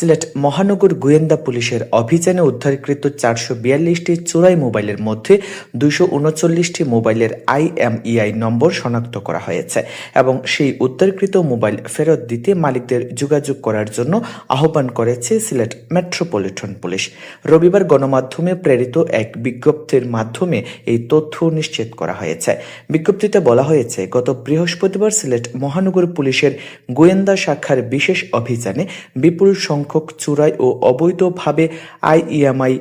সিলেট মহানগর গোয়েন্দা পুলিশের অভিযানে উদ্ধারকৃত 442টি চোরাই মোবাইলের মধ্যে 239টি মোবাইলের IMEI নম্বর শনাক্ত করা হয়েছে এবং সেই উদ্ধারকৃত মোবাইল ফেরত দিতে মালিকদের যোগাযোগ করার জন্য আহ্বান করেছে সিলেট মেট্রোপলিটন পুলিশ। রবিবার গণমাধ্যমে প্রেরিত এক বিজ্ঞপ্তির মাধ্যমে এই তথ্য নিশ্চিত করা হয়েছে। বিজ্ঞপ্তিতে বলা হয়েছে, গত বৃহস্পতিবার সিলেট মহানগর পুলিশের গোয়েন্দা শাখার বিশেষ অভিযানে বিপুল সংখ্যক চোরাই ও অবৈধভাবে IMEI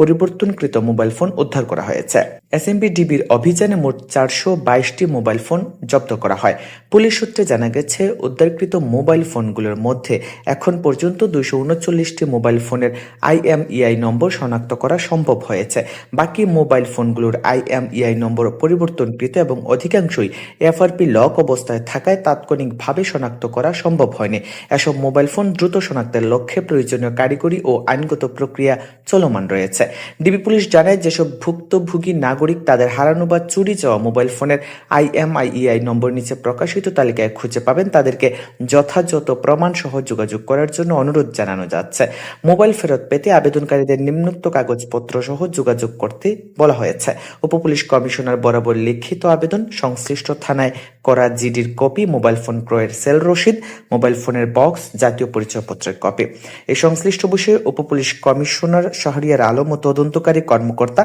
পরিবর্তনকৃত মোবাইল ফোন উদ্ধার করা হয়েছে। SMPDBর অভিযানে মোট 422টি মোবাইল ফোন জব্দ করা হয়। পুলিশ সূত্রে জানা গেছে, উদ্ধারকৃত মোবাইল ফোনগুলোর মধ্যে এখন পর্যন্ত 239টি মোবাইল ফোনের IMEI নম্বর শনাক্ত করা সম্ভব হয়েছে। বাকি মোবাইল ফোনগুলোর IMEI নম্বর পরিবর্তনকৃত এবং অধিকাংশই FRP লক অবস্থায় থাকায় তাৎক্ষণিকভাবে শনাক্ত করা সম্ভব হয়নি। এসব মোবাইল ফোন দ্রুত শনাক্তের লক্ষ্যে প্রয়োজনীয় কারিগরি ও আইনগত প্রক্রিয়া চলমান রয়েছে। ডিবি পুলিশ জানায়, যেসব ভুক্তভোগী নাগরিক তাদের হারানো বা চুরি যাওয়া মোবাইল ফোনের IMEI নম্বর নিচে প্রকাশিত তালিকায় খুঁজে পাবেন, তাদেরকে যথাযথ প্রমাণ সহ যোগাযোগ করার জন্য অনুরোধ জানানো যাচ্ছে। মোবাইল ফেরত পেতে আবেদনকারীদের নিম্নোক্ত কাগজপত্র সহ যোগাযোগ করতে বলা হয়েছে। উপপুলিশ কমিশনার বরাবর লিখিত আবেদন, সংশ্লিষ্ট থানায় করা জিডির কপি, মোবাইল ফোন ক্রয়ের সেল রসিদ, মোবাইল ফোনের বক্স, জাতীয় পরিচয়পত্রের কপি। এই সংশ্লিষ্ট বিষয়ে উপপুলিশ কমিশনার শাহরিয়ার আলম ও তদন্তকারী কর্মকর্তা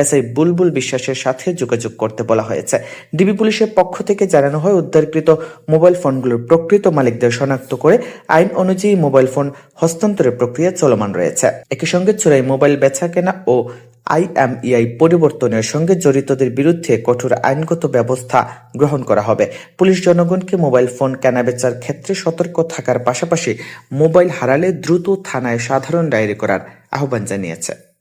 SI বুলবুল বিশ্বাসের সাথে যোগাযোগ করতে বলা হয়েছে। ডিবি পুলিশের পক্ষ থেকে জানানো হয়, উদ্ধারকৃত মোবাইল ফোনগুলোর প্রকৃত মালিকদের শনাক্ত করে আইন অনুযায়ী মোবাইল ফোন হস্তান্তরের প্রক্রিয়া চলমান রয়েছে। একই সঙ্গে চোরাই মোবাইল বেচাকেনা ও IMEI পরিবর্তনের সঙ্গে জড়িতদের বিরুদ্ধে কঠোর আইনগত ব্যবস্থা গ্রহণ করা হবে। পুলিশ জনগণকে মোবাইল ফোন কেনাবেচার ক্ষেত্রে সতর্ক থাকার পাশাপাশি মোবাইল হারালে দ্রুত থানায় সাধারণ ডায়েরি করার আহ্বান জানিয়েছে।